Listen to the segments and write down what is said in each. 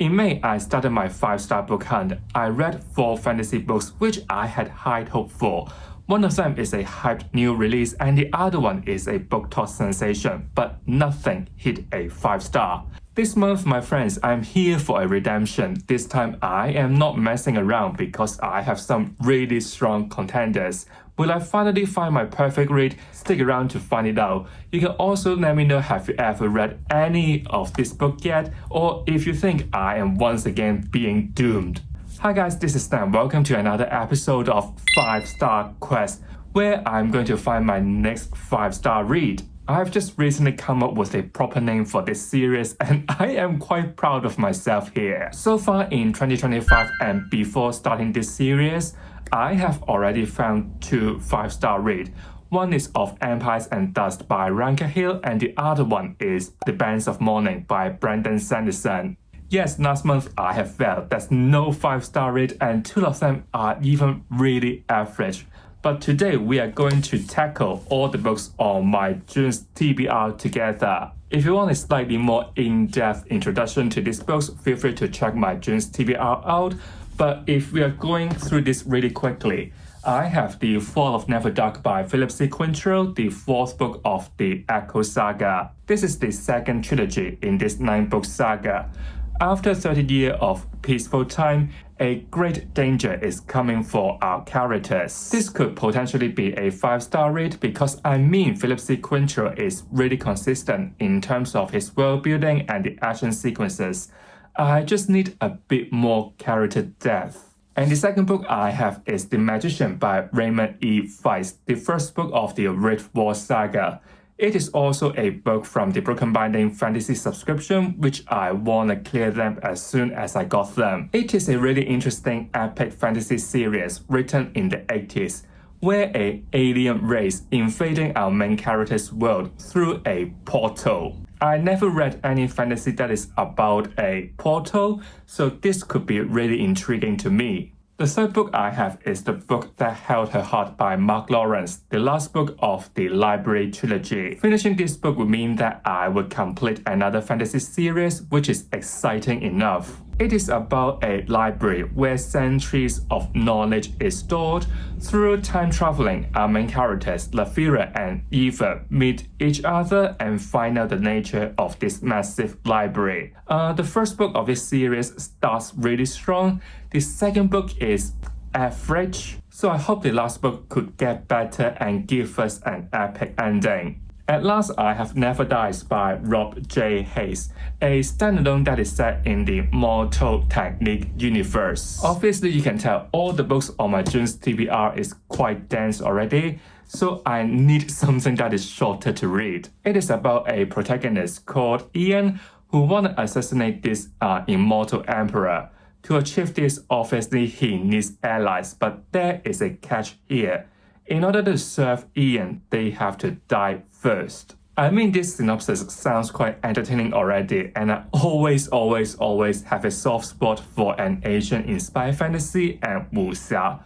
In May, I started my 5-star book hunt. I read 4 fantasy books which I had high hope for. One of them is a hyped new release and the other one is a book talk sensation, but nothing hit a 5-star. This month, my friends, I'm here for a redemption. This time I am not messing around because I have some really strong contenders. Will I finally find my perfect read? Stick around to find it out. You can also let me know, have you ever read any of this book yet, or if you think I am once again being doomed. Hi guys, this is Stan. Welcome to another episode of 5-Star Quest, where I'm going to find my next 5-star read. I've just recently come up with a proper name for this series and I am quite proud of myself here. So far in 2025 and before starting this series, I have already found 2 5-star reads. One is Of Empires and Dust by Ranker Hill and the other one is The Bands of Morning by Brandon Sanderson. Yes, last month I have failed. There's no 5-star read and 2 of them are even really average. But today we are going to tackle all the books on my juneTBR together. If you want a slightly more in-depth introduction to these books, feel free to check my juneTBR out. But if we are going through this really quickly, I have the Fall of Neverdark by Philip C. Quintrell, the 4th book of the Echo Saga. This is the 2nd trilogy in this 9-book saga. After 30 years of peaceful time, a great danger is coming for our characters. This could potentially be a 5-star read because Philip C. Quintrell is really consistent in terms of his world building and the action sequences. I just need a bit more character depth. And the 2nd book I have is The Magician by Raymond E. Feist, the 1st book of the Red War saga. It is also a book from the Broken Binding Fantasy subscription, which I wanna clear them as soon as I got them. It is a really interesting epic fantasy series written in the 80s, where an alien race invading our main character's world through a portal. I never read any fantasy that is about a portal, so this could be really intriguing to me. The 3rd book I have is The Book That Held Her Heart by Mark Lawrence, the last book of the Library trilogy. Finishing this book would mean that I would complete another fantasy series, which is exciting enough. It is about a library where centuries of knowledge is stored. Through time traveling, our main characters, Lafira and Eva, meet each other and find out the nature of this massive library. The 1st book of this series starts really strong. The 2nd book is average, so I hope the last book could get better and give us an epic ending. At last, I have Never Die by Rob J. Hayes, a standalone that is set in the Mortal Technique universe. Obviously, you can tell all the books on my juneTBR is quite dense already, so I need something that is shorter to read. It is about a protagonist called Ian who wants to assassinate this immortal emperor. To achieve this, obviously he needs allies, but there is a catch here. In order to serve Ian, they have to die first. This synopsis sounds quite entertaining already, and I always have a soft spot for an Asian-inspired fantasy and Wuxia,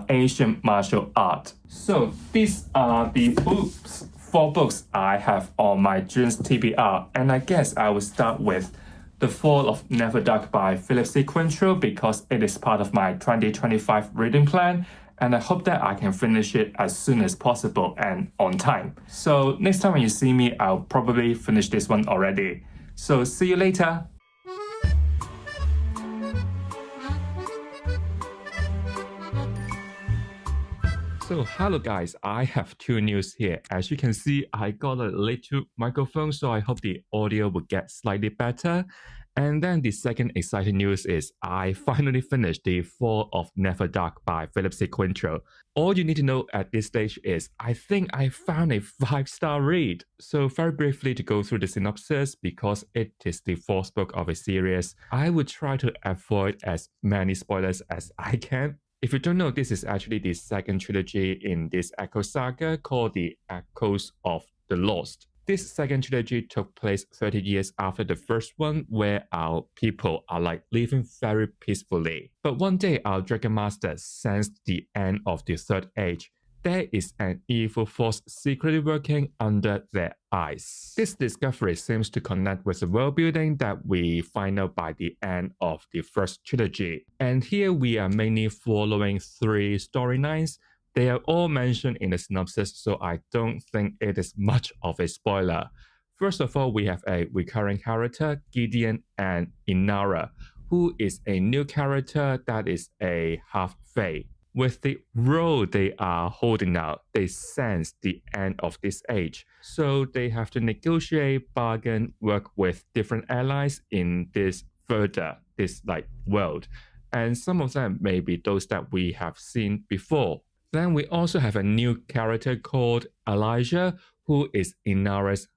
Asian martial art. So these are the 4 books I have on my juneTBR, and I guess I will start with The Fall of Neverdark by Philip C. Quintrell because it is part of my 2025 reading plan, and I hope that I can finish it as soon as possible and on time. So next time when you see me, I'll probably finish this one already. So see you later! So hello guys, I have 2 news here. As you can see, I got a little microphone, so I hope the audio will get slightly better. And then the 2nd exciting news is I finally finished The Fall of Neverdark by Philip C. Quintrell. All you need to know at this stage is I think I found a 5-star read. So very briefly to go through the synopsis, because it is the 4th book of a series, I would try to avoid as many spoilers as I can. If you don't know, this is actually the 2nd trilogy in this Echo Saga called The Echoes of the Lost. This 2nd trilogy took place 30 years after the 1st one, where our people are living very peacefully. But one day, our Dragon Master sensed the end of the 3rd age. there is an evil force secretly working under their eyes. This discovery seems to connect with the world building that we find out by the end of the first trilogy. And here we are mainly following 3 storylines. They are all mentioned in the synopsis, so I don't think it is much of a spoiler. First of all, we have a recurring character, Gideon and Inara, who is a new character that is a half-fae. With the role they are holding now, they sense the end of this age. So they have to negotiate, bargain, work with different allies in this world. And some of them may be those that we have seen before. Then we also have a new character called Elijah, who is Inara's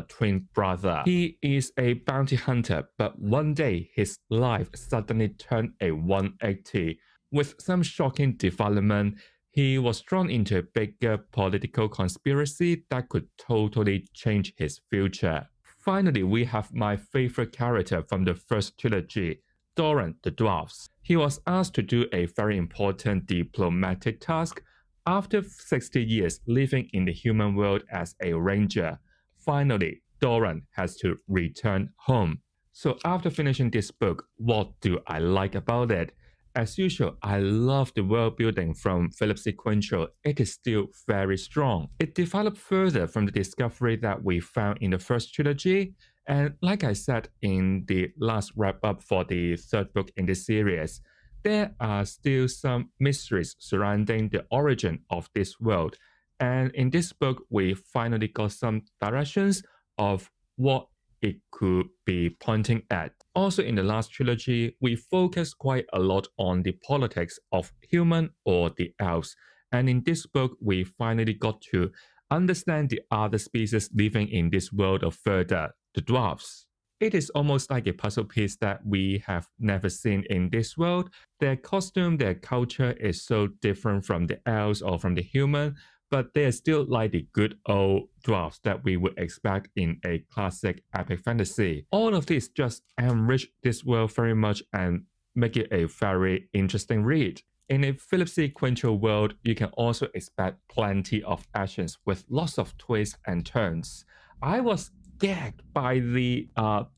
twin brother. He is a bounty hunter, but one day his life suddenly turned a 180. With some shocking development, he was drawn into a bigger political conspiracy that could totally change his future. Finally, we have my favorite character from the first trilogy, Doran the Dwarf. He was asked to do a very important diplomatic task after 60 years living in the human world as a ranger. Finally, Doran has to return home. So after finishing this book, what do I like about it? As usual, I love the world building from Philip C. Quinchell. It is still very strong. It developed further from the discovery that we found in the first trilogy. And like I said in the last wrap-up for the third book in this series, there are still some mysteries surrounding the origin of this world. And in this book, we finally got some directions of what it could be pointing at. Also in the last trilogy, we focused quite a lot on the politics of human or the elves. And in this book, we finally got to understand the other species living in this world of further, the dwarves. It is almost like a puzzle piece that we have never seen in this world. Their costume, their culture is so different from the elves or from the human, but they are still like the good old dwarves that we would expect in a classic epic fantasy. All of this just enrich this world very much and make it a very interesting read. In a Philip C. Quinchell world, you can also expect plenty of actions with lots of twists and turns. I was gagged by the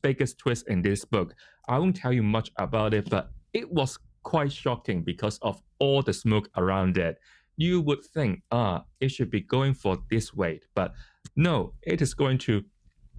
biggest twist in this book. I won't tell you much about it, but it was quite shocking because of all the smoke around it. You would think, it should be going for this way, but no, it is going to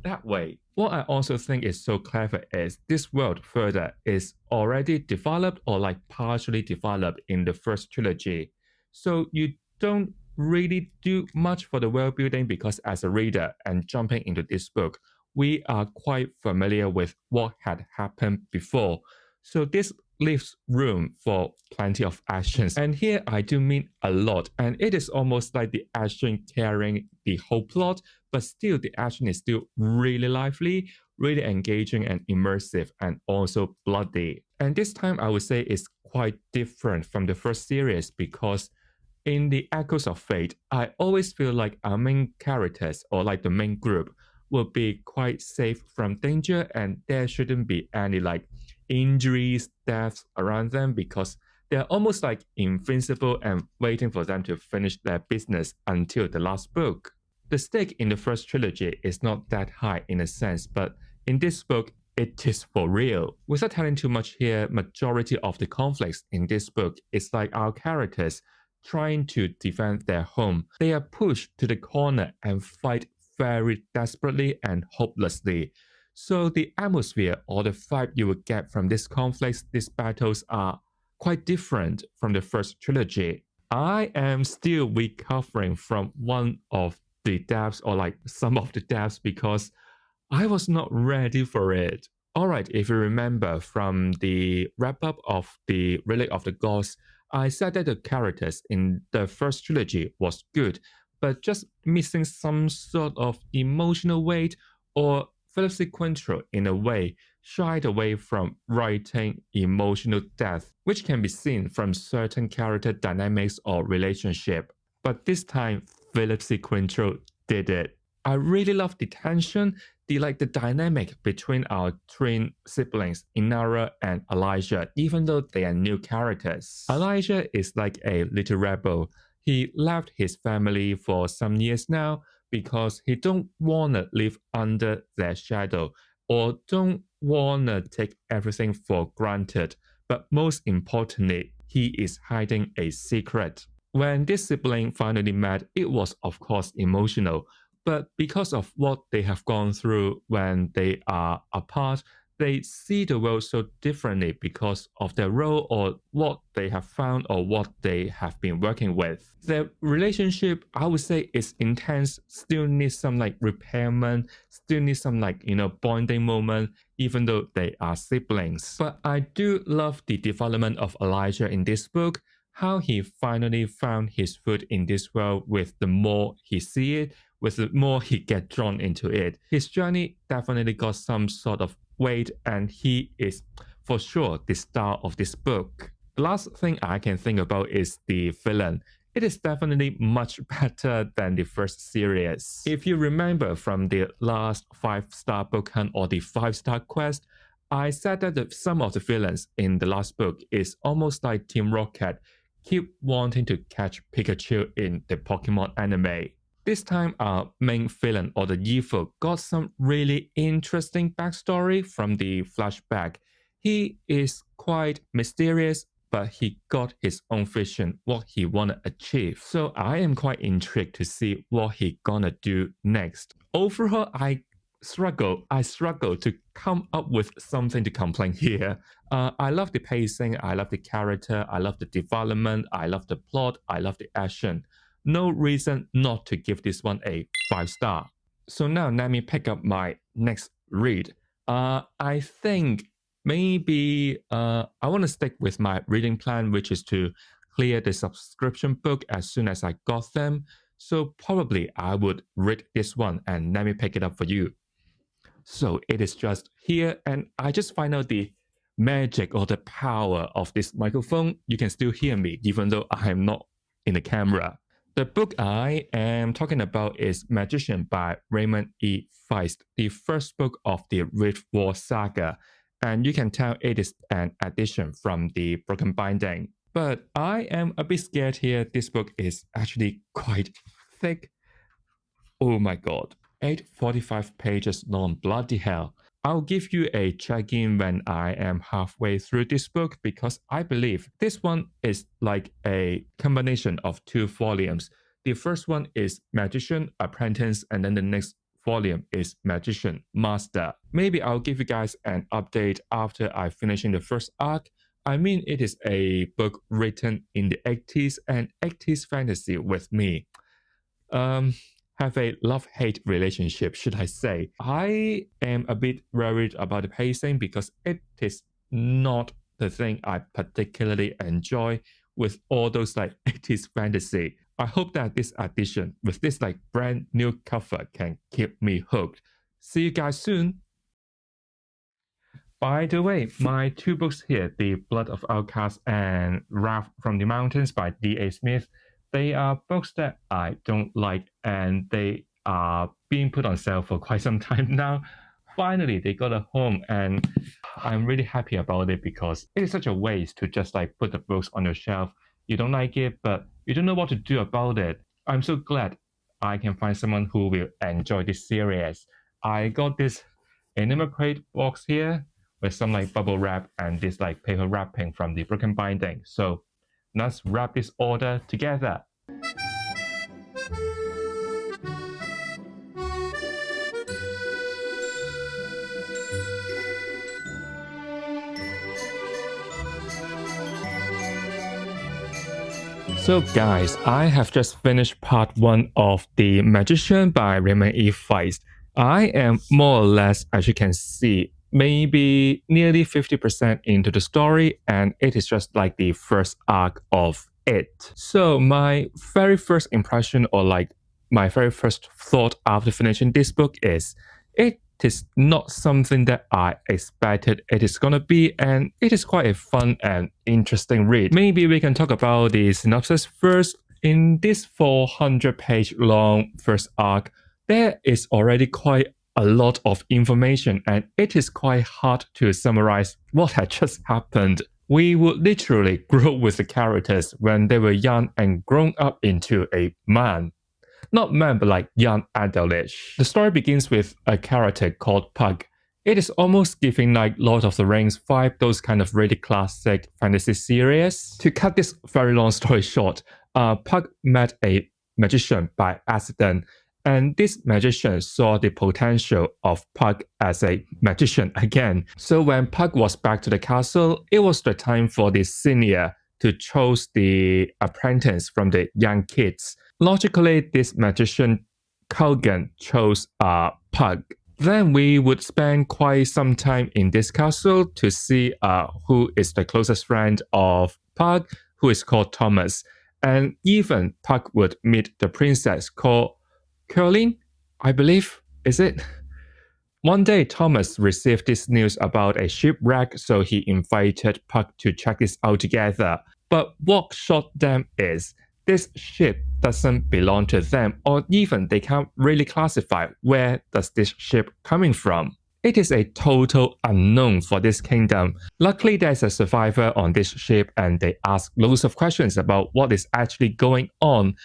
that way. What I also think is so clever is this world further is already developed or like partially developed in the first trilogy. So you don't really do much for the world building because as a reader and jumping into this book, we are quite familiar with what had happened before. So this leaves room for plenty of actions. And here I do mean a lot. And it is almost like the action carrying the whole plot, but still the action is still really lively, really engaging and immersive, and also bloody. And this time I would say it's quite different from the first series because in the Echoes of Fate, I always feel like our main characters or like the main group will be quite safe from danger and there shouldn't be any like injuries, deaths around them because they're almost like invincible and waiting for them to finish their business until the last book. The stake in the first trilogy is not that high in a sense, but in this book, it is for real. Without telling too much here, majority of the conflicts in this book is like our characters trying to defend their home. They are pushed to the corner and fight very desperately and hopelessly. So the atmosphere or the vibe you would get from these conflicts, these battles are quite different from the first trilogy. I am still recovering from one of the deaths or like some of the deaths because I was not ready for it. Alright, if you remember from the wrap-up of the Relic of the Gods, I said that the characters in the first trilogy was good, but just missing some sort of emotional weight, or Philip C. Quinchell, in a way, shied away from writing emotional depth, which can be seen from certain character dynamics or relationship. But this time, Philip C. Quinchell did it. I really love the tension, the dynamic between our twin siblings, Inara and Elijah, even though they are new characters. Elijah is like a little rebel. He left his family for some years now because he don't wanna live under their shadow or don't wanna take everything for granted. But most importantly, he is hiding a secret. When this sibling finally met, it was of course emotional, but because of what they have gone through when they are apart, they see the world so differently because of their role or what they have found or what they have been working with. Their relationship, I would say, is intense, still needs some like repairment, still needs some like, bonding moment, even though they are siblings. But I do love the development of Elijah in this book, how he finally found his foot in this world with the more he see it, with the more he get drawn into it. His journey definitely got some sort of weight, and he is for sure the star of this book. The last thing I can think about is the villain. It is definitely much better than the first series. If you remember from the last 5-star book hunt or the 5-star quest, I said that some of the villains in the last book is almost like Team Rocket, keep wanting to catch Pikachu in the Pokemon anime. This time, our main villain or the evil got some really interesting backstory from the flashback. He is quite mysterious, but he got his own vision, what he wanna achieve. So I am quite intrigued to see what he gonna do next. Overall, I struggle to come up with something to complain here. I love the pacing, I love the character, I love the development, I love the plot, I love the action. No reason not to give this one a 5-star. So now let me pick up my next read. I think maybe I want to stick with my reading plan, which is to clear the subscription book as soon as I got them. So probably I would read this one and let me pick it up for you. So it is just here, and I just find out the magic or the power of this microphone. You can still hear me even though I am not in the camera. The book I am talking about is Magician by Raymond E. Feist, the first book of the Rift War saga, and you can tell it is an addition from the Broken Binding. But I am a bit scared here. This book is actually quite thick. Oh my god, 845 pages long, bloody hell. I'll give you a check-in when I am halfway through this book because I believe this one is like a combination of 2 volumes. The first one is Magician Apprentice, and then the next volume is Magician Master. Maybe I'll give you guys an update after I finish in the first arc. I mean, it is a book written in the 80s and 80s fantasy with me. Have a love-hate relationship, should I say. I am a bit worried about the pacing because it is not the thing I particularly enjoy with all those like 80s fantasy. I hope that this edition with this like brand new cover can keep me hooked. See you guys soon. By the way, my 2 books here, The Blood of Outcasts and Wrath from the Mountains by D.A. Smith, they are books that I don't like, and they are being put on sale for quite some time now. Finally, they got a home, and I'm really happy about it because it is such a waste to just like put the books on your shelf. You don't like it, but you don't know what to do about it. I'm so glad I can find someone who will enjoy this series. I got this Enigma Crate box here with some like bubble wrap and this like paper wrapping from the Broken Binding. So let's wrap this order together. So guys, I have just finished part 1 of The Magician by Raymond E. Feist. I am more or less, as you can see, maybe nearly 50% into the story, and it is just like the first arc of it. So my very first impression, or like my very first thought after finishing this book is, it is not something that I expected it is gonna be, and it is quite a fun and interesting read. Maybe we can talk about the synopsis first. In this 400-page long first arc, there is already quite a lot of information, and it is quite hard to summarize what had just happened. We would literally grow with the characters when they were young and grown up into a man. Not man, but like young adultish. The story begins with a character called Pug. It is almost giving like Lord of the Rings vibe, those kind of really classic fantasy series. To cut this very long story short, Pug met a magician by accident, and this magician saw the potential of Pug as a magician again. So when Pug was back to the castle, it was the time for the senior to choose the apprentice from the young kids. Logically, this magician Kogan chose Pug. Then we would spend quite some time in this castle to see who is the closest friend of Pug, who is called Thomas. And even Pug would meet the princess called Caroline, I believe, is it? One day, Thomas received this news about a shipwreck, so he invited Pug to check this out together. But what shocked them is this ship doesn't belong to them, or even they can't really classify where does this ship coming from. It is a total unknown for this kingdom. Luckily, there's a survivor on this ship and they ask loads of questions about what is actually going on.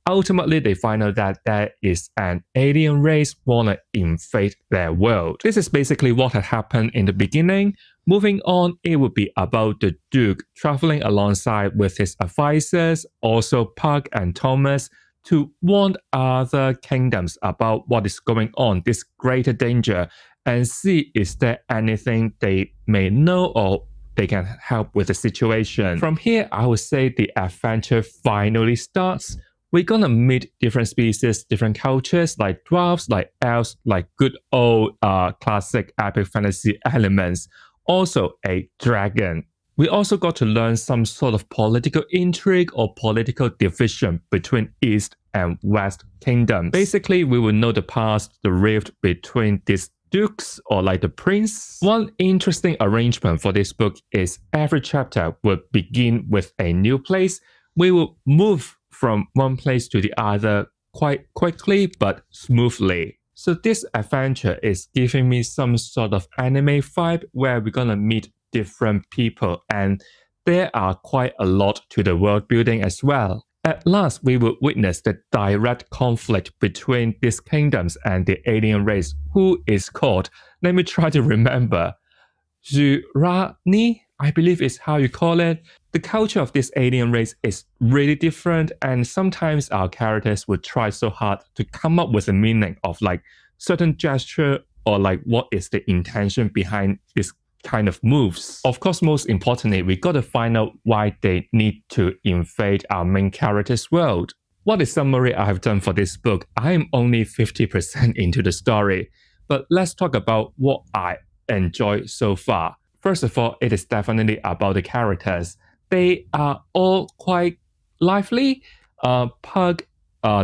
Ultimately, they find out that there is an alien race wanna invade their world. This is basically what had happened in the beginning. Moving on, it would be about the Duke traveling alongside with his advisors, also Pug and Thomas, to warn other kingdoms about what is going on, this greater danger, and see is there anything they may know or they can help with the situation. From here, I would say the adventure finally starts. We're gonna meet different species, different cultures, like dwarves, like elves, like good old classic epic fantasy elements. Also a dragon. We also got to learn some sort of political intrigue or political division between East and West kingdoms. Basically, we will know the past, the rift between these dukes or like the prince. One interesting arrangement for this book is every chapter will begin with a new place. We will move from one place to the other quite quickly but smoothly. So this adventure is giving me some sort of anime vibe where we're gonna meet different people and there are quite a lot to the world building as well. At last, we will witness the direct conflict between these kingdoms and the alien race, who is called, let me try to remember, Zurani, I believe is how you call it. The culture of this alien race is really different, and sometimes our characters would try so hard to come up with a meaning of like certain gesture or like what is the intention behind this kind of moves. Of course, most importantly, we got to find out why they need to invade our main character's world. What is summary I have done for this book? I am only 50% into the story, but let's talk about what I enjoy so far. First of all, it is definitely about the characters. They are all quite lively. Pug,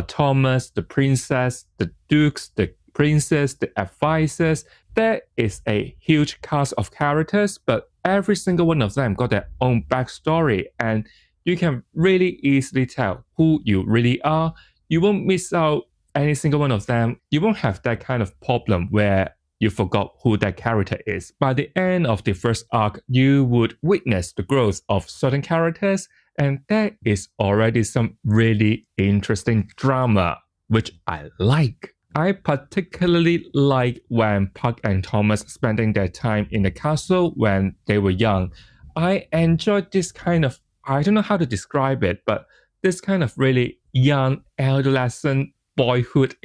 Thomas, the princess, the dukes, the princess, the advisors. There is a huge cast of characters, but every single one of them got their own backstory, and you can really easily tell who you really are. You won't miss out any single one of them. You won't have that kind of problem where you forgot who that character is. By the end of the first arc, you would witness the growth of certain characters, and there is already some really interesting drama, which I like. I particularly like when Puck and Thomas spending their time in the castle when they were young. I enjoyed this kind of, I don't know how to describe it, but this kind of really young, adolescent, boyhood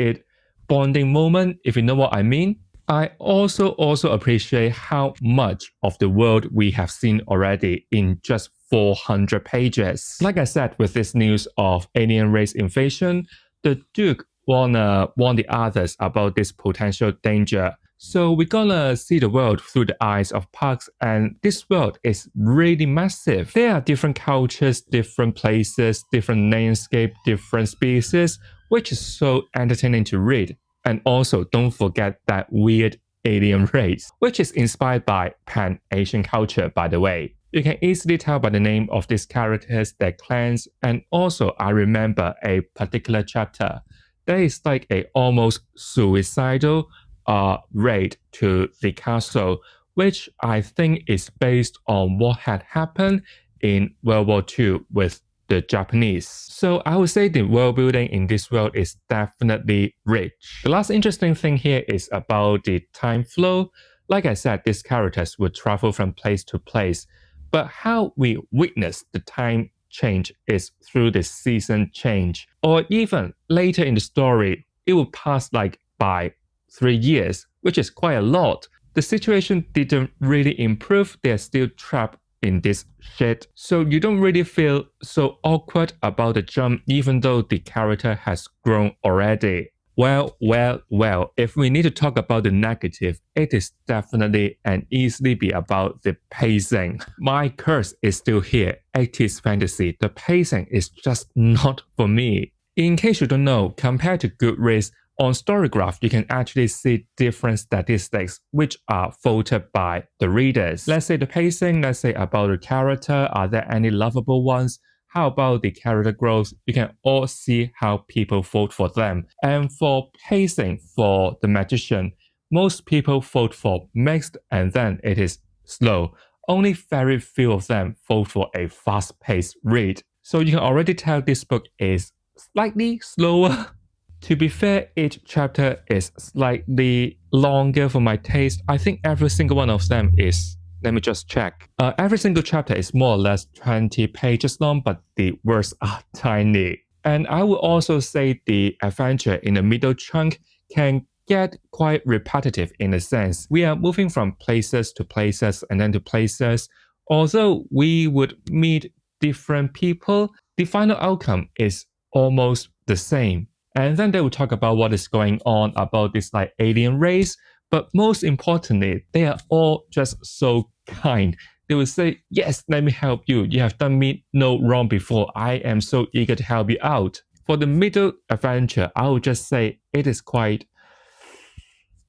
bonding moment, if you know what I mean. I also appreciate how much of the world we have seen already in just 400 pages. Like I said, with this news of alien race invasion, the Duke wanna warn the others about this potential danger. So we're gonna see the world through the eyes of Pugs, and this world is really massive. There are different cultures, different places, different landscape, different species, which is so entertaining to read. And also, don't forget that weird alien race, which is inspired by Pan-Asian culture, by the way. You can easily tell by the name of these characters, their clans, and also I remember a particular chapter. There is like a almost suicidal raid to the castle which I think is based on what had happened in World War II with the Japanese. So I would say the world building in this world is definitely rich. The last interesting thing here is about the time flow. Like I said, these characters would travel from place to place, but how we witness the time change is through the season change, or even later in the story, it will pass like by 3 years, which is quite a lot. The situation didn't really improve, they're still trapped in this shit, so you don't really feel so awkward about the jump even though the character has grown already. Well, if we need to talk about the negative, it is definitely and easily be about the pacing. My curse is still here, 80s fantasy. The pacing is just not for me. In case you don't know, compared to Goodreads, on Storygraph, you can actually see different statistics which are voted by the readers. Let's say the pacing, let's say about the character, are there any lovable ones? How about the character growth? You can all see how people vote for them. And for pacing for the magician, most people vote for mixed and then it is slow. Only very few of them vote for a fast-paced read. So you can already tell this book is slightly slower. To be fair, each chapter is slightly longer for my taste. I think every single one of them is, let me just check. Every single chapter is more or less 20 pages long, but the words are tiny. And I would also say the adventure in the middle chunk can get quite repetitive in a sense. We are moving from places to places and then to places. Although we would meet different people, the final outcome is almost the same. And then they will talk about what is going on about this like alien race. But most importantly, they are all just so kind. They will say, yes, let me help you. You have done me no wrong before. I am so eager to help you out. For the middle adventure, I would just say it is quite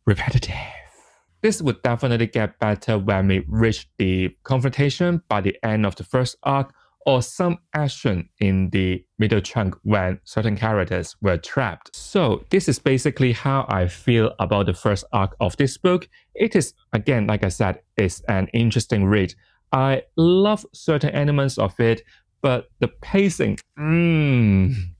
repetitive. This would definitely get better when we reach the confrontation by the end of the first arc, or some action in the middle chunk when certain characters were trapped. So this is basically how I feel about the first arc of this book. It is, again, like I said, it's an interesting read. I love certain elements of it, but the pacing,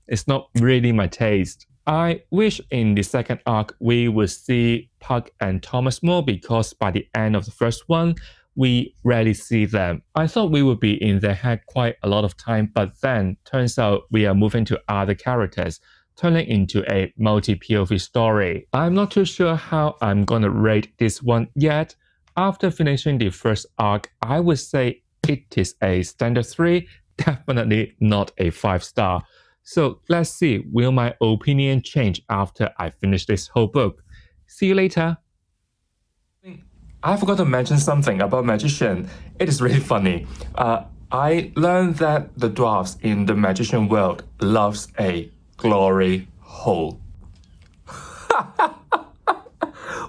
it's not really my taste. I wish in the second arc we would see Puck and Thomas more, because by the end of the first one, we rarely see them. I thought we would be in their head quite a lot of time, but then turns out we are moving to other characters, turning into a multi-POV story. I'm not too sure how I'm gonna rate this one yet. After finishing the first arc, I would say it is a standard 3, definitely not a 5-star. So let's see, will my opinion change after I finish this whole book? See you later. I forgot to mention something about magician. It is really funny. I learned that the dwarves in the magician world loves a glory hole.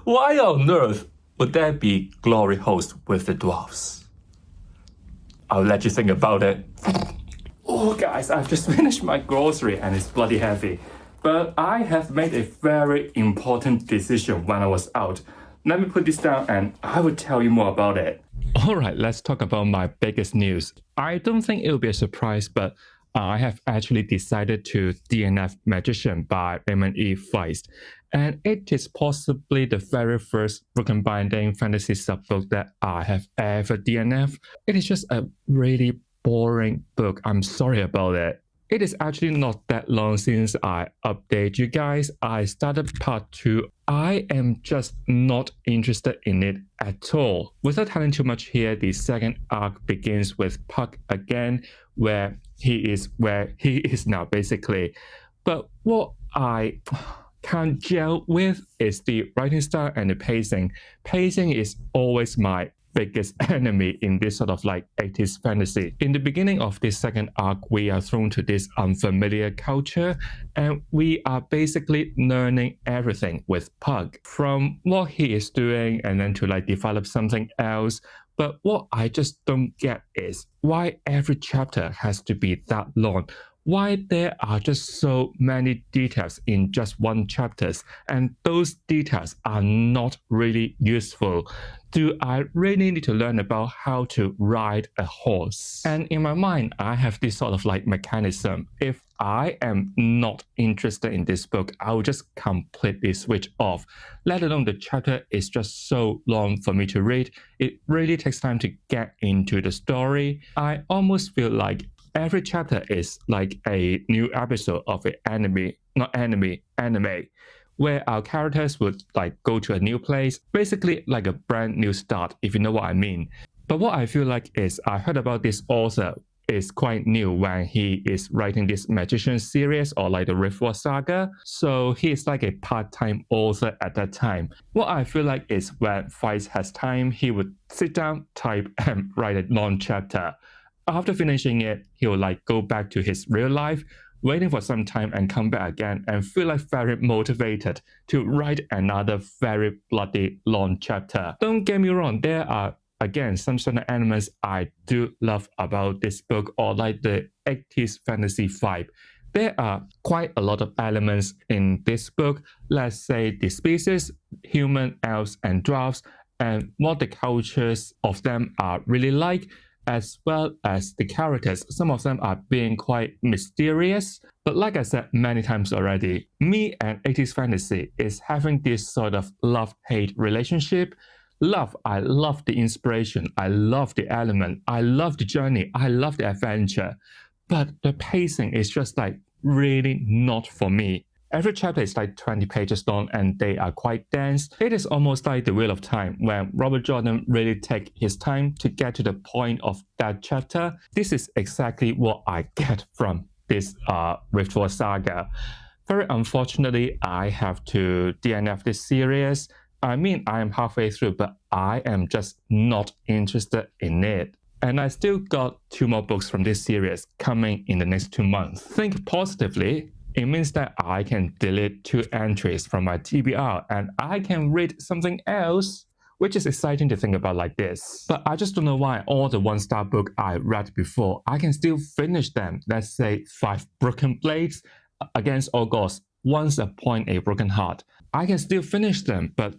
Why on earth would there be glory holes with the dwarves? I'll let you think about it. Oh guys, I've just finished my grocery and it's bloody heavy. But I have made a very important decision when I was out. Let me put this down and I will tell you more about it. Alright, let's talk about my biggest news. I don't think it will be a surprise, but I have actually decided to DNF Magician by Raymond E. Feist. And it is possibly the very first Broken Binding fantasy subbook that I have ever DNF. It is just a really boring book. I'm sorry about it. It is actually not that long since I update you guys. I started part 2. I am just not interested in it at all. Without telling too much here, the second arc begins with Puck again, where he is now basically. But what I can't gel with is the writing style and the pacing. Pacing is always my biggest enemy in this sort of like 80s fantasy. In the beginning of this second arc, we are thrown to this unfamiliar culture and we are basically learning everything with Pug, from what he is doing and then to like develop something else. But what I just don't get is why every chapter has to be that long. Why there are just so many details in just one chapter, and those details are not really useful. do I really need to learn about how to ride a horse? And in my mind, I have this sort of like mechanism. If I am not interested in this book, I will just completely switch off. Let alone the chapter is just so long for me to read. It really takes time to get into the story. I almost feel like every chapter is like a new episode of an anime, where our characters would like go to a new place, basically like a brand new start, if you know what I mean. But what I feel like is I heard about this author is quite new when he is writing this magician series or like the Riftwar saga. So he is like a part-time author at that time. What I feel like is when Feist has time, he would sit down, type, and write a long chapter. After finishing it, he will like go back to his real life, waiting for some time and come back again and feel like very motivated to write another very bloody long chapter. Don't get me wrong, there are again some certain elements I do love about this book or like the 80s fantasy vibe. There are quite a lot of elements in this book, let's say the species, human, elves, and dwarves, and what the cultures of them are really like, as well as the characters. Some of them are being quite mysterious. But like I said many times already, me and 80s fantasy is having this sort of love-hate relationship. Love, I love the inspiration, I love the element, I love the journey, I love the adventure. But the pacing is just like really not for me. Every chapter is like 20 pages long and they are quite dense. It is almost like the Wheel of Time when Robert Jordan really takes his time to get to the point of that chapter. This is exactly what I get from this Riftwar saga. Very unfortunately, I have to DNF this series. I mean, I am halfway through, but I am just not interested in it. And I still got 2 more books from this series coming in the next 2 months. Think positively. It means that I can delete 2 entries from my TBR and I can read something else, which is exciting to think about like this. But I just don't know why all the 1-star books I read before, I can still finish them. Let's say 5 Broken Blades, Against All Gods, Once Upon a Broken Heart. I can still finish them, but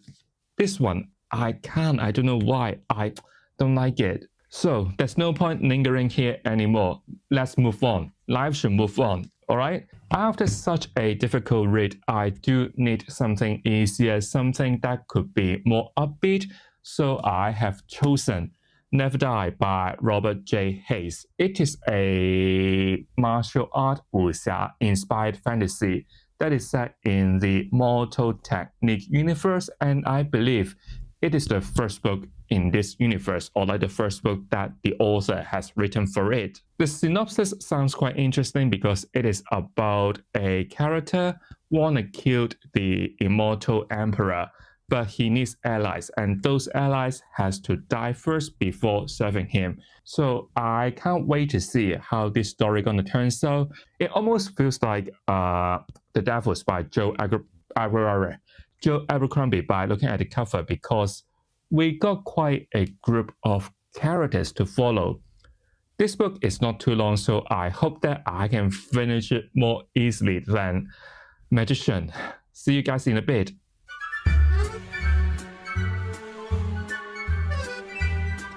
this one, I can't. I don't know why. I don't like it. So there's no point lingering here anymore. Let's move on. Life should move on. Alright? After such a difficult read, I do need something easier, something that could be more upbeat. So I have chosen Never Die by Robert J. Hayes. It is a martial art Wuxia-inspired fantasy that is set in the Mortal Technique universe, and I believe it is the first book in this universe, or like the first book that the author has written for it. The synopsis sounds quite interesting because it is about a character wanna kill the immortal emperor, but he needs allies, and those allies has to die first before serving him. So I can't wait to see how this story gonna turn out. It almost feels like The Devils by Joe Abercrombie by looking at the cover, because we got quite a group of characters to follow. This book is not too long, so I hope that I can finish it more easily than Magician. See you guys in a bit.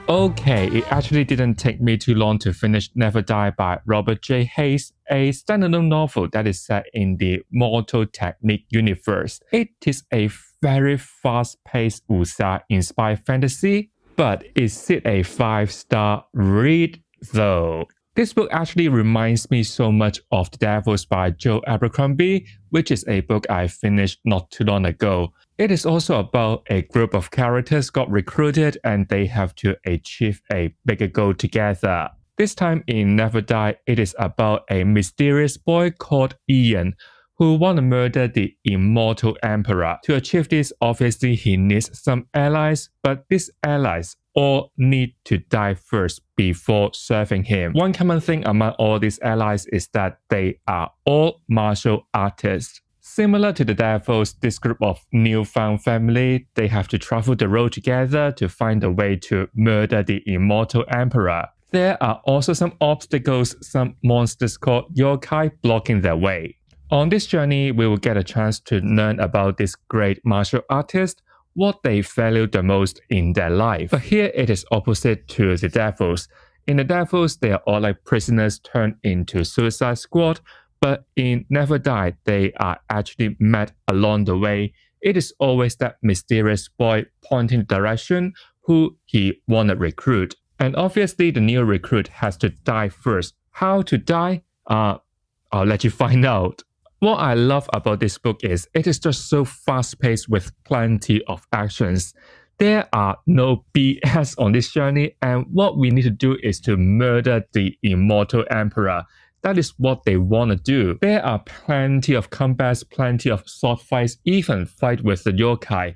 Okay, it actually didn't take me too long to finish Never Die by Robert J. Hayes, a standalone novel that is set in the Mortal Technique universe. It is a very fast-paced Wuxia-inspired fantasy, but is it a 5-star read though? This book actually reminds me so much of The Devils by Joe Abercrombie, which is a book I finished not too long ago. It is also about a group of characters got recruited and they have to achieve a bigger goal together. This time in Never Die, it is about a mysterious boy called Ian who want to murder the immortal emperor. To achieve this, obviously he needs some allies, but these allies all need to die first before serving him. One common thing among all these allies is that they are all martial artists. Similar to the Devils, this group of newfound family, they have to travel the road together to find a way to murder the immortal emperor. There are also some obstacles, some monsters called yokai blocking their way. On this journey, we will get a chance to learn about this great martial artist, what they value the most in their life. But here it is opposite to the Devils. In the Devils, they are all like prisoners turned into Suicide Squad, but in Never Die, they are actually met along the way. It is always that mysterious boy pointing the direction who he want to recruit. And obviously, the new recruit has to die first. How to die? I'll let you find out. What I love about this book is it is just so fast-paced with plenty of actions. There are no BS on this journey, and what we need to do is to murder the immortal emperor. That is what they want to do. There are plenty of combats, plenty of sword fights, even fight with the yokai.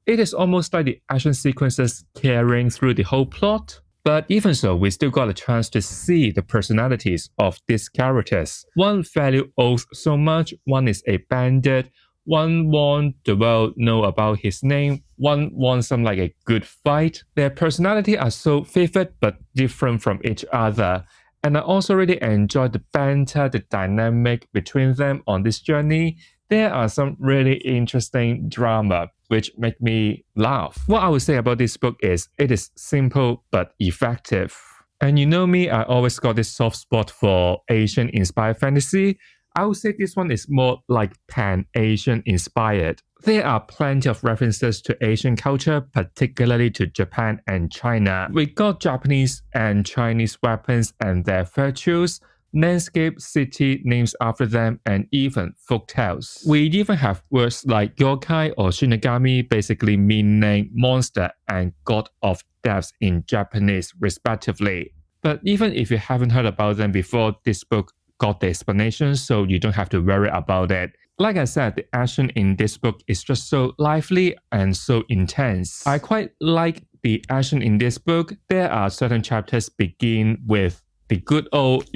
It is almost like the action sequences carrying through the whole plot. But even so, we still got a chance to see the personalities of these characters. One value oath so much, one is a bandit, one wants the world know about his name, one wants some like a good fight. Their personality are so vivid but different from each other. And I also really enjoyed the banter, the dynamic between them on this journey. There are some really interesting drama which make me laugh. What I would say about this book is it is simple but effective. And you know me, I always got this soft spot for Asian-inspired fantasy. I would say this one is more like pan-Asian inspired. There are plenty of references to Asian culture, particularly to Japan and China. We got Japanese and Chinese weapons and their virtues, landscape, city names after them, and even folktales. We even have words like yokai or shinigami, basically meaning monster and god of death in Japanese, respectively. But even if you haven't heard about them before, this book got the explanation, so you don't have to worry about it. Like I said, the action in this book is just so lively and so intense. I quite like the action in this book. There are certain chapters begin with the good old,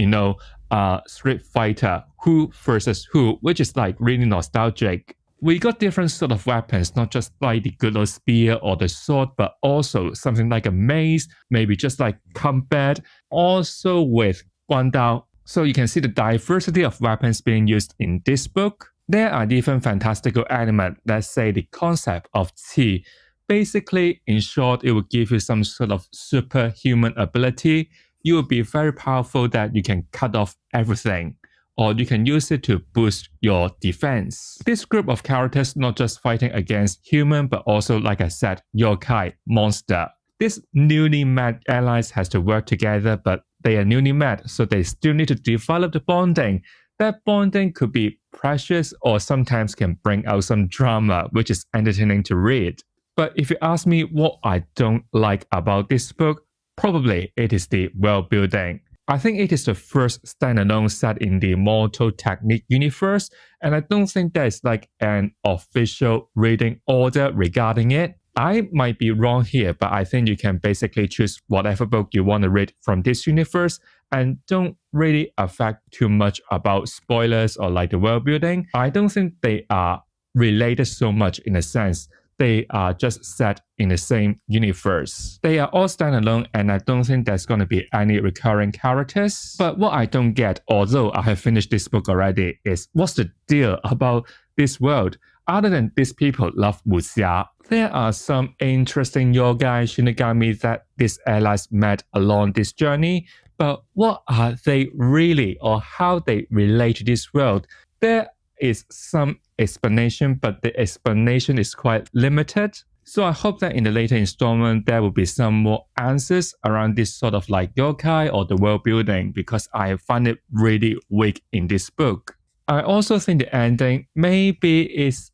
Street Fighter, who versus who, which is like really nostalgic. We got different sort of weapons, not just like the good old spear or the sword, but also something like a mace, maybe just like combat, also with guandao. So you can see the diversity of weapons being used in this book. There are different fantastical elements, let's say the concept of qi. Basically, in short, it will give you some sort of superhuman ability. You will be very powerful that you can cut off everything, or you can use it to boost your defense. This group of characters not just fighting against human, but also, like I said, yokai, monster. This newly met allies has to work together, but they are newly met, so they still need to develop the bonding. That bonding could be precious or sometimes can bring out some drama, which is entertaining to read. But if you ask me what I don't like about this book, probably it is the world building. I think it is the first standalone set in the Mortal Technique universe, and I don't think there's like an official reading order regarding it. I might be wrong here, but I think you can basically choose whatever book you want to read from this universe and don't really affect too much about spoilers or like the world building. I don't think they are related so much in a sense. They are just set in the same universe. They are all standalone, and I don't think there's going to be any recurring characters. But what I don't get, although I have finished this book already, is what's the deal about this world? Other than these people love Wuxia, there are some interesting yogai shinigami that these allies met along this journey. But what are they really, or how they relate to this world? There is some explanation, but the explanation is quite limited. So I hope that in the later installment, there will be some more answers around this sort of like yokai or the world building, because I find it really weak in this book. I also think the ending maybe is,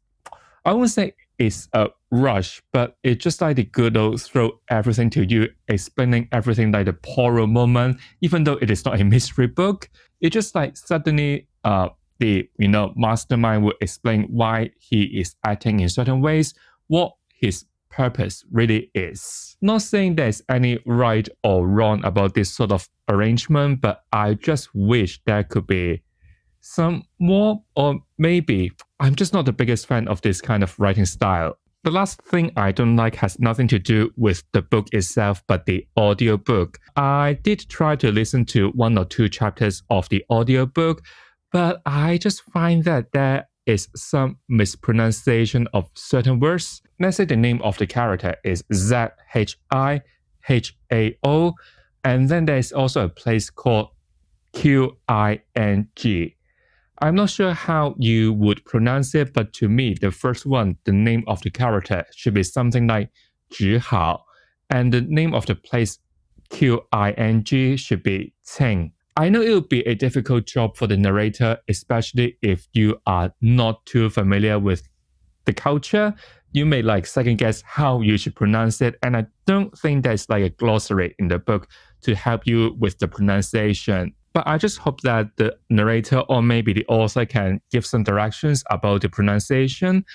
I won't say it's a rush, but it's just like the good old throw everything to you, explaining everything like the Poro moment, even though it is not a mystery book. It just like suddenly the mastermind will explain why he is acting in certain ways, what his purpose really is. Not saying there's any right or wrong about this sort of arrangement, but I just wish there could be some more, or maybe I'm just not the biggest fan of this kind of writing style. The last thing I don't like has nothing to do with the book itself, but the audiobook. I did try to listen to 1 or 2 chapters of the audiobook, but I just find that there is some mispronunciation of certain words. Let's say the name of the character is ZHIHAO, and then there's also a place called QING. I'm not sure how you would pronounce it, but to me, the first one, the name of the character, should be something like 只好, and the name of the place, QING, should be 清. I know it would be a difficult job for the narrator, especially if you are not too familiar with the culture. You may like second guess how you should pronounce it, and I don't think there's like a glossary in the book to help you with the pronunciation. But I just hope that the narrator or maybe the author can give some directions about the pronunciation.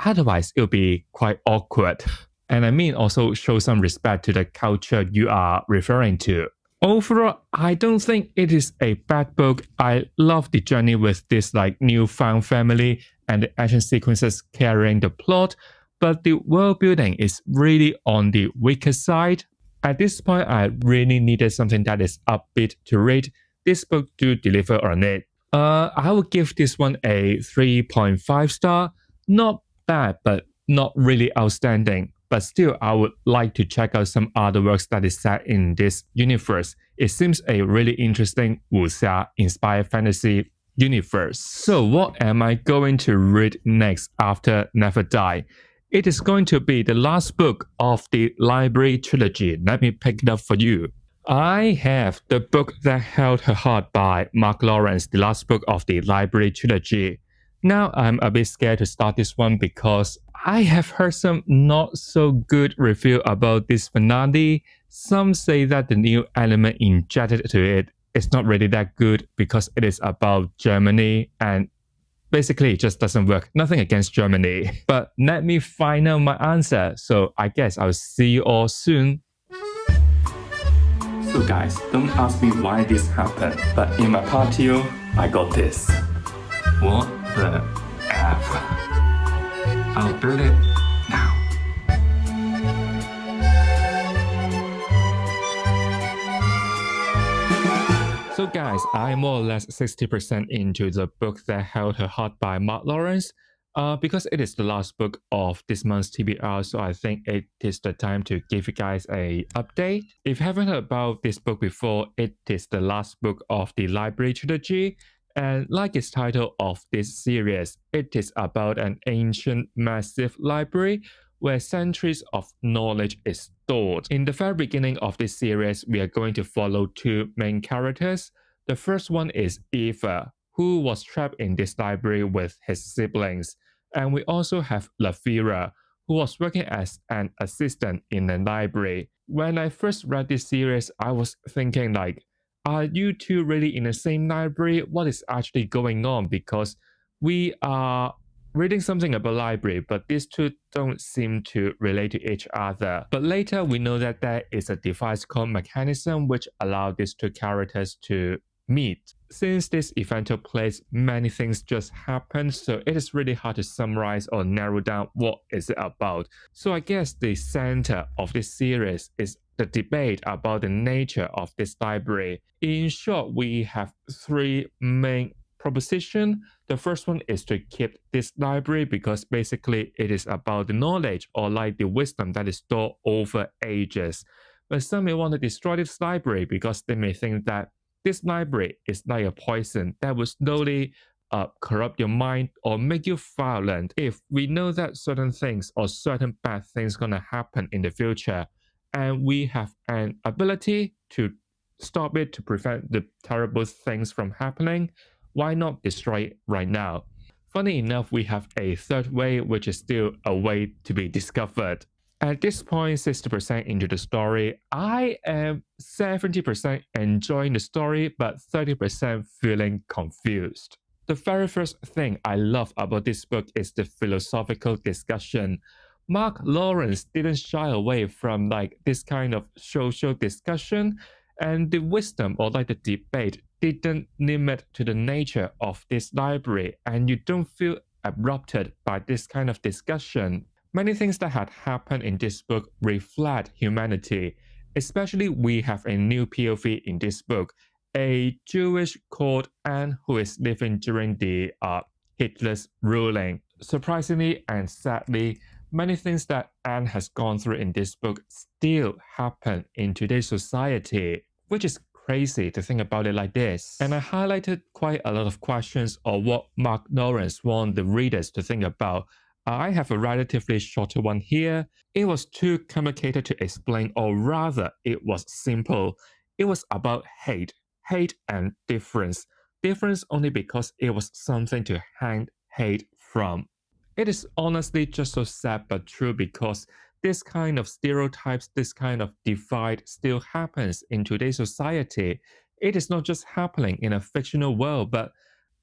Otherwise, it'll be quite awkward. And I mean also show some respect to the culture you are referring to. Overall, I don't think it is a bad book. I love the journey with this like newfound family and the action sequences carrying the plot, but the world building is really on the weaker side. At this point, I really needed something that is upbeat to read. This book do deliver on it. I will give this one a 3.5 star. Not bad, but not really outstanding. But still, I would like to check out some other works that is set in this universe. It seems a really interesting Wuxia-inspired fantasy universe. So what am I going to read next after Never Die? It is going to be the last book of the library trilogy. Let me pick it up for you. I have The Book That Held Her Heart by Mark Lawrence, the last book of the library trilogy. Now I'm a bit scared to start this one because I have heard some not so good review about this finale. Some say that the new element injected to it is not really that good because it is about Germany and basically it just doesn't work. Nothing against Germany. But let me find out my answer. So I guess I'll see you all soon. So guys, don't ask me why this happened, but in my patio, I got this. What the F? I'll build it now. So guys, I'm more or less 60% into The Book That Held Her Heart by Mark Lawrence. Because it is the last book of this month's TBR, so I think it is the time to give you guys a update. If you haven't heard about this book before, it is the last book of the library trilogy. And like its title of this series, it is about an ancient massive library where centuries of knowledge is stored. In the very beginning of this series, we are going to follow two main characters. The first one is Eva, who was trapped in this library with his siblings. And we also have Lafira, who was working as an assistant in the library. When I first read this series, I was thinking like, are you two really in the same library? What is actually going on? Because we are reading something about library, but these two don't seem to relate to each other. But later we know that there is a device called mechanism which allowed these two characters to meet. Since this event took place, many things just happened, so it is really hard to summarize or narrow down what is it about. So I guess the center of this series is the debate about the nature of this library. In short, we have three main propositions. The first one is to keep this library because basically it is about the knowledge or like the wisdom that is stored over ages. But some may want to destroy this library because they may think that this library is like a poison that will slowly corrupt your mind or make you violent. If we know that certain things or certain bad things gonna happen in the future, and we have an ability to stop it, to prevent the terrible things from happening, why not destroy it right now? Funny enough, we have a third way, which is still a way to be discovered. At this point, 60% into the story, I am 70% enjoying the story, but 30% feeling confused. The very first thing I love about this book is the philosophical discussion. Mark Lawrence didn't shy away from like this kind of social discussion, and the wisdom or like the debate didn't limit to the nature of this library, and you don't feel abrupted by this kind of discussion. Many things that had happened in this book reflect humanity. Especially we have a new POV in this book, a Jewish called Anne who is living during the Hitler's ruling. Surprisingly and sadly, many things that Anne has gone through in this book still happen in today's society, which is crazy to think about it like this. And I highlighted quite a lot of questions of what Mark Lawrence wants the readers to think about. I have a relatively shorter one here. It was too complicated to explain, or rather, it was simple. It was about hate and difference. Difference only because it was something to hang hate from. It is honestly just so sad but true because this kind of stereotypes, this kind of divide still happens in today's society. It is not just happening in a fictional world, but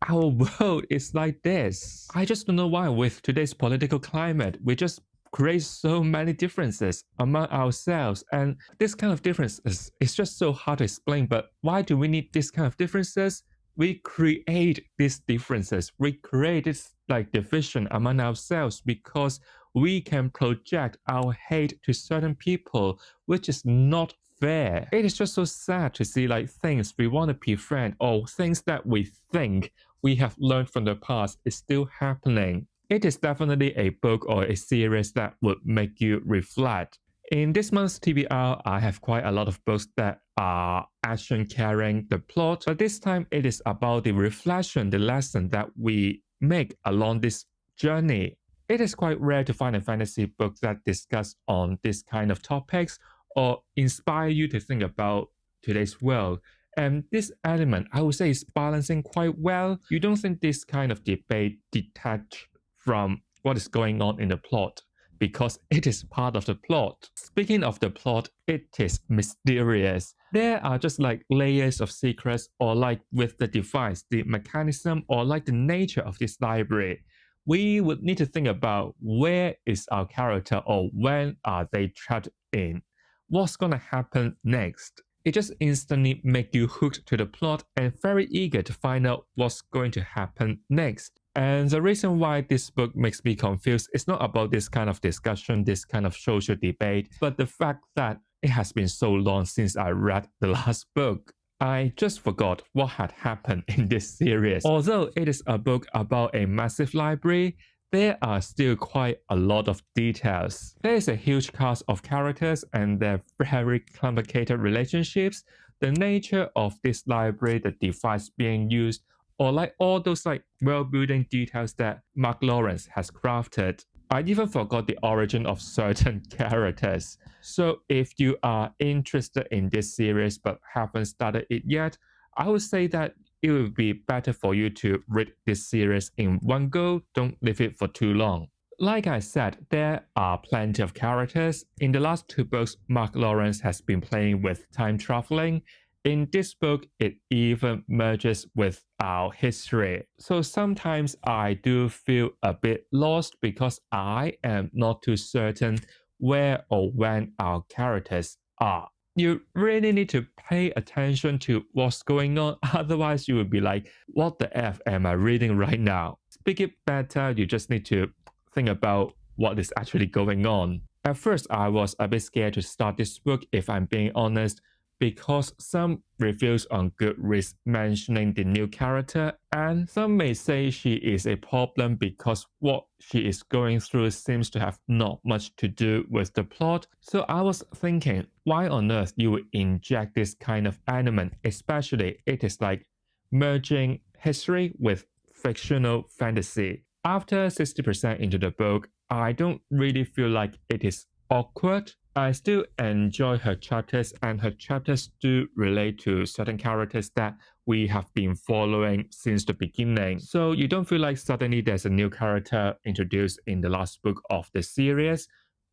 our world is like this. I just don't know why with today's political climate, we just create so many differences among ourselves. And this kind of differences is just so hard to explain. But why do we need this kind of differences? We create these differences. We create this like division among ourselves because we can project our hate to certain people, which is not fair. It is just so sad to see like things we want to befriend or things that we think we have learned from the past is still happening. It is definitely a book or a series that would make you reflect. In this month's TBR, I have quite a lot of books that are action carrying the plot, but this time it is about the reflection, the lesson that we make along this journey. It is quite rare to find a fantasy book that discuss on this kind of topics or inspire you to think about today's world. And this element, I would say, is balancing quite well. You don't think this kind of debate detached from what is going on in the plot because it is part of the plot. Speaking of the plot, it is mysterious. There are just like layers of secrets or like with the device, the mechanism or like the nature of this library. We would need to think about where is our character or when are they trapped in? What's gonna happen next? It just instantly make you hooked to the plot and very eager to find out what's going to happen next. And the reason why this book makes me confused is not about this kind of discussion, this kind of social debate, but the fact that it has been so long since I read the last book. I just forgot what had happened in this series. Although it is a book about a massive library, there are still quite a lot of details. There is a huge cast of characters and their very complicated relationships, the nature of this library, the device being used, or like all those like world-building details that Mark Lawrence has crafted. I even forgot the origin of certain characters. So if you are interested in this series but haven't started it yet, I would say that it would be better for you to read this series in one go. Don't leave it for too long. Like I said, there are plenty of characters. In the last two books, Mark Lawrence has been playing with time traveling. In this book, it even merges with our history. So sometimes I do feel a bit lost because I am not too certain where or when our characters are. You really need to pay attention to what's going on. Otherwise, you will be like, what the F am I reading right now? Speak it better, you just need to think about what is actually going on. At first, I was a bit scared to start this book, if I'm being honest, because some reviews on Goodreads mentioning the new character, and some may say she is a problem because what she is going through seems to have not much to do with the plot. So I was thinking, why on earth you would inject this kind of element, especially it is like merging history with fictional fantasy. After 60% into the book, I don't really feel like it is awkward. I still enjoy her chapters, and her chapters do relate to certain characters that we have been following since the beginning. So you don't feel like suddenly there's a new character introduced in the last book of the series.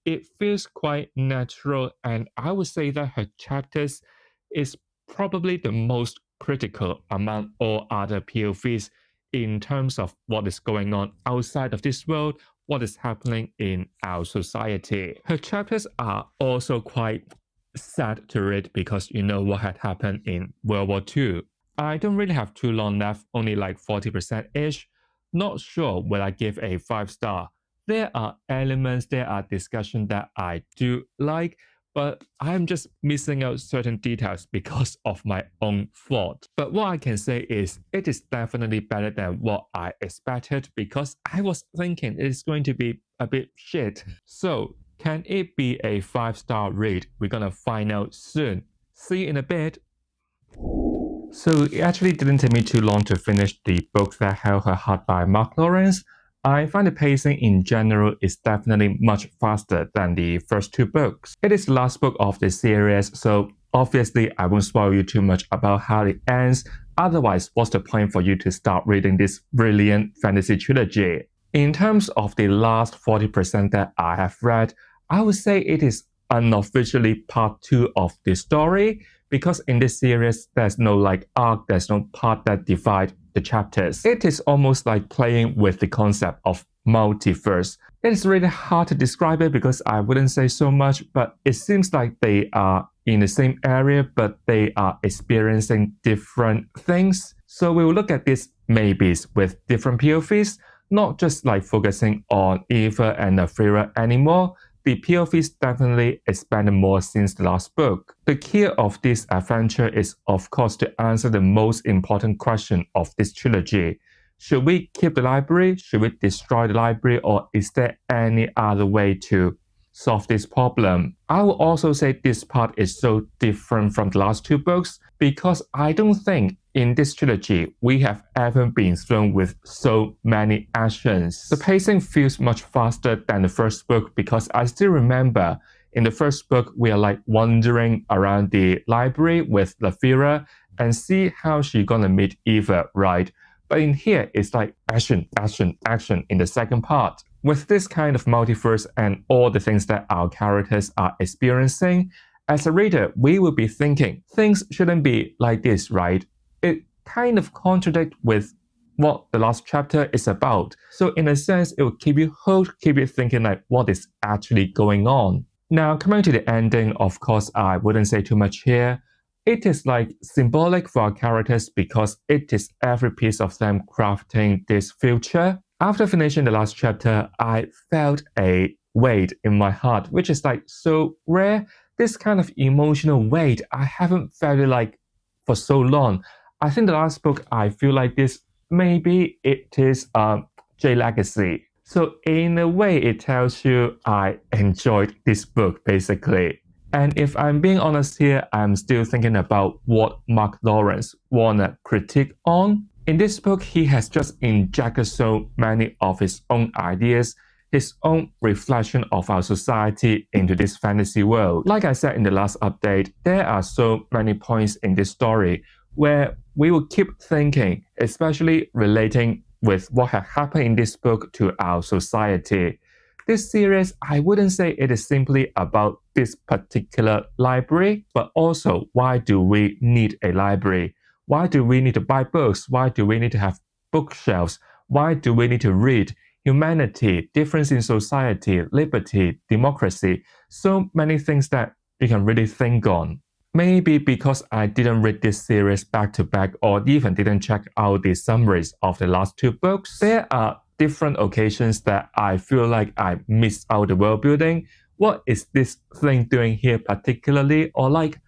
It feels quite natural, and I would say that her chapters is probably the most critical among all other POVs in terms of what is going on outside of this world, what is happening in our society. Her chapters are also quite sad to read because you know what had happened in World War II. I don't really have too long left, only like 40%-ish. Not sure will I give a 5 star. There are elements, there are discussions that I do like, but I'm just missing out certain details because of my own fault. But what I can say is it is definitely better than what I expected because I was thinking it's going to be a bit shit. So can it be a 5-star read? We're gonna find out soon. See you in a bit. So it actually didn't take me too long to finish the book that held her heart by Mark Lawrence. I find the pacing in general is definitely much faster than the first two books. It is the last book of the series, so obviously I won't spoil you too much about how it ends. Otherwise, what's the point for you to start reading this brilliant fantasy trilogy? In terms of the last 40% that I have read, I would say it is unofficially part 2 of the story because in this series there's no like arc, there's no part that divide the chapters. It is almost like playing with the concept of multiverse. It is really hard to describe it because I wouldn't say so much, but it seems like they are in the same area, but they are experiencing different things. So we will look at these maybes with different POVs, not just like focusing on Eva and Nafira anymore. The POVs definitely expanded more since the last book. The key of this adventure is, of course, to answer the most important question of this trilogy. Should we keep the library? Should we destroy the library? Or is there any other way to solve this problem? I will also say this part is so different from the last two books because I don't think in this trilogy we have ever been thrown with so many actions. The pacing feels much faster than the first book because I still remember in the first book we are like wandering around the library with Nafira and see how she's gonna meet Eva, right? But in here it's like action, action, action in the second part. With this kind of multiverse and all the things that our characters are experiencing, as a reader, we will be thinking, things shouldn't be like this, right? It kind of contradicts with what the last chapter is about. So in a sense, it will keep you hooked, keep you thinking like what is actually going on. Now, coming to the ending, of course, I wouldn't say too much here. It is like symbolic for our characters because it is every piece of them crafting this future. After finishing the last chapter, I felt a weight in my heart, which is like so rare. This kind of emotional weight, I haven't felt it like for so long. I think the last book I feel like this, maybe it is J Legacy. So in a way, it tells you I enjoyed this book basically. And if I'm being honest here, I'm still thinking about what Mark Lawrence wanna critique on. In this book, he has just injected so many of his own ideas, his own reflection of our society into this fantasy world. Like I said in the last update, there are so many points in this story where we will keep thinking, especially relating with what had happened in this book to our society. This series, I wouldn't say it is simply about this particular library, but also why do we need a library? Why do we need to buy books? Why do we need to have bookshelves? Why do we need to read? Humanity, difference in society, liberty, democracy, so many things that you can really think on. Maybe because I didn't read this series back to back or even didn't check out the summaries of the last two books, there are different occasions that I feel like I missed out the world building. What is this thing doing here particularly? Or like,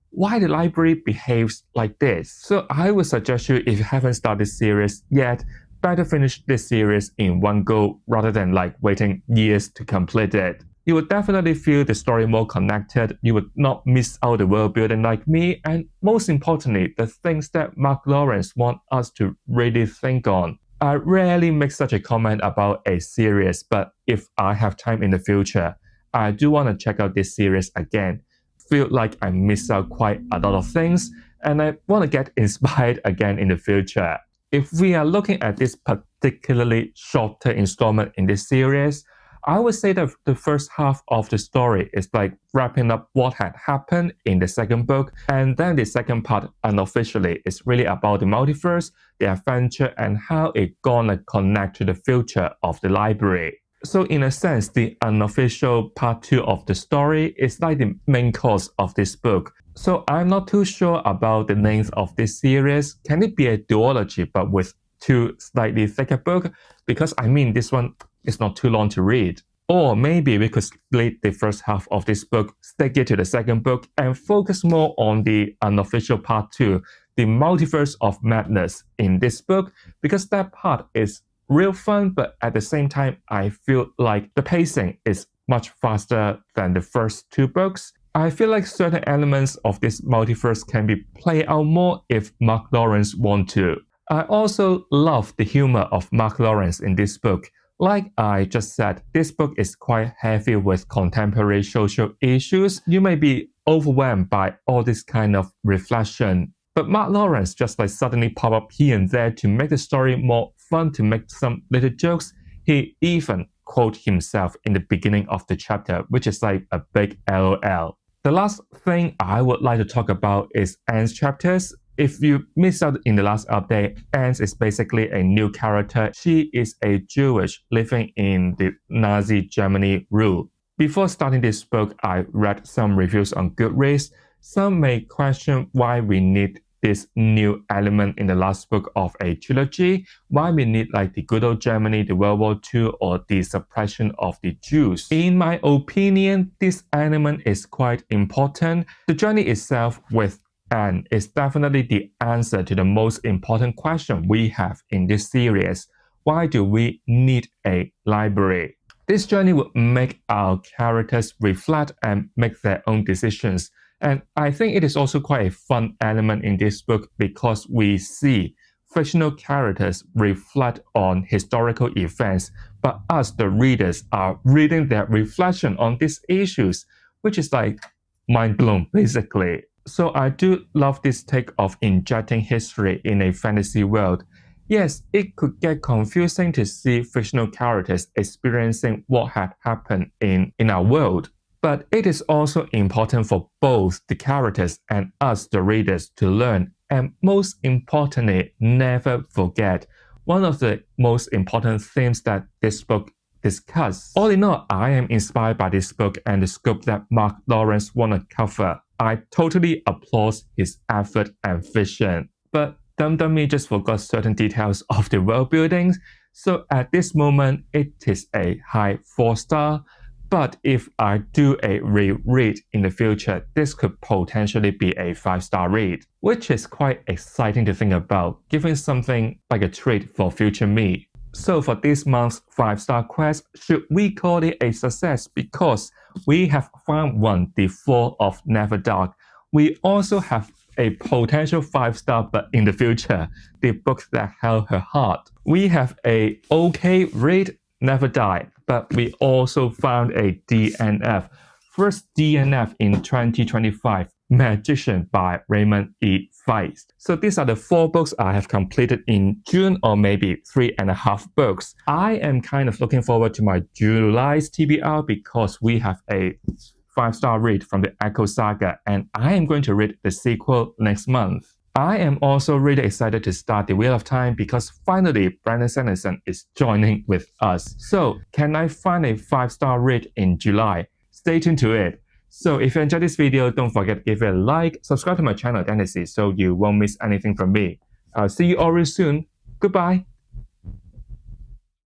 why the library behaves like this? So I would suggest you, if you haven't started this series yet, better finish this series in one go rather than like waiting years to complete it. You would definitely feel the story more connected, you would not miss out the world building like me, and most importantly, the things that Mark Lawrence wants us to really think on. I rarely make such a comment about a series, but if I have time in the future, I do want to check out this series again. Feel like I missed out quite a lot of things, and I want to get inspired again in the future. If we are looking at this particularly shorter installment in this series, I would say that the first half of the story is like wrapping up what had happened in the second book, and then the second part unofficially is really about the multiverse, the adventure, and how it gonna connect to the future of the library. So in a sense, the unofficial part 2 of the story is like the main course of this book. So I'm not too sure about the length of this series. Can it be a duology but with two slightly thicker books? Because I mean, this one is not too long to read. Or maybe we could split the first half of this book, stick it to the second book, and focus more on the unofficial part 2, the multiverse of madness in this book, because that part is real fun, but at the same time, I feel like the pacing is much faster than the first 2 books. I feel like certain elements of this multiverse can be played out more if Mark Lawrence wants to. I also love the humor of Mark Lawrence in this book. Like I just said, this book is quite heavy with contemporary social issues. You may be overwhelmed by all this kind of reflection. But Mark Lawrence just like suddenly pop up here and there to make the story more fun, to make some little jokes. He even quote himself in the beginning of the chapter, which is like a big LOL. The last thing I would like to talk about is Anne's chapters. If you missed out in the last update, Anne is basically a new character. She is a Jewish living in the Nazi Germany rule. Before starting this book, I read some reviews on Goodreads. Some may question why we need this new element in the last book of a trilogy, why we need like the good old Germany, the World War II, or the suppression of the Jews. In my opinion, this element is quite important. The journey itself with Anne is definitely the answer to the most important question we have in this series. Why do we need a library? This journey will make our characters reflect and make their own decisions. And I think it is also quite a fun element in this book because we see fictional characters reflect on historical events, but us, the readers, are reading their reflection on these issues, which is like mind blown, basically. So I do love this take of injecting history in a fantasy world. Yes, it could get confusing to see fictional characters experiencing what had happened in our world. But it is also important for both the characters and us, the readers, to learn. And most importantly, never forget one of the most important themes that this book discusses. All in all, I am inspired by this book and the scope that Mark Lawrence want to cover. I totally applaud his effort and vision. But Dum just forgot certain details of the world buildings. So at this moment, it is a high 4-star. But if I do a reread in the future, this could potentially be a 5-star read, which is quite exciting to think about, giving something like a treat for future me. So for this month's 5-star quest, should we call it a success because we have found one, the Fall of Neverdark. We also have a potential 5-star, but in the future, the book that held her heart. We have a okay read, Never Die, but we also found a DNF. First DNF in 2025, Magician by Raymond E. Feist. So these are the 4 books I have completed in June, or maybe 3.5 books. I am kind of looking forward to my July's TBR because we have a 5-star read from the Echo Saga, and I am going to read the sequel next month. I am also really excited to start The Wheel of Time because finally Brandon Sanderson is joining with us. So can I find a 5-star read in July? Stay tuned to it. So if you enjoyed this video, don't forget to give it a like, subscribe to my channel Tendency so you won't miss anything from me. I'll see you all real soon. Goodbye.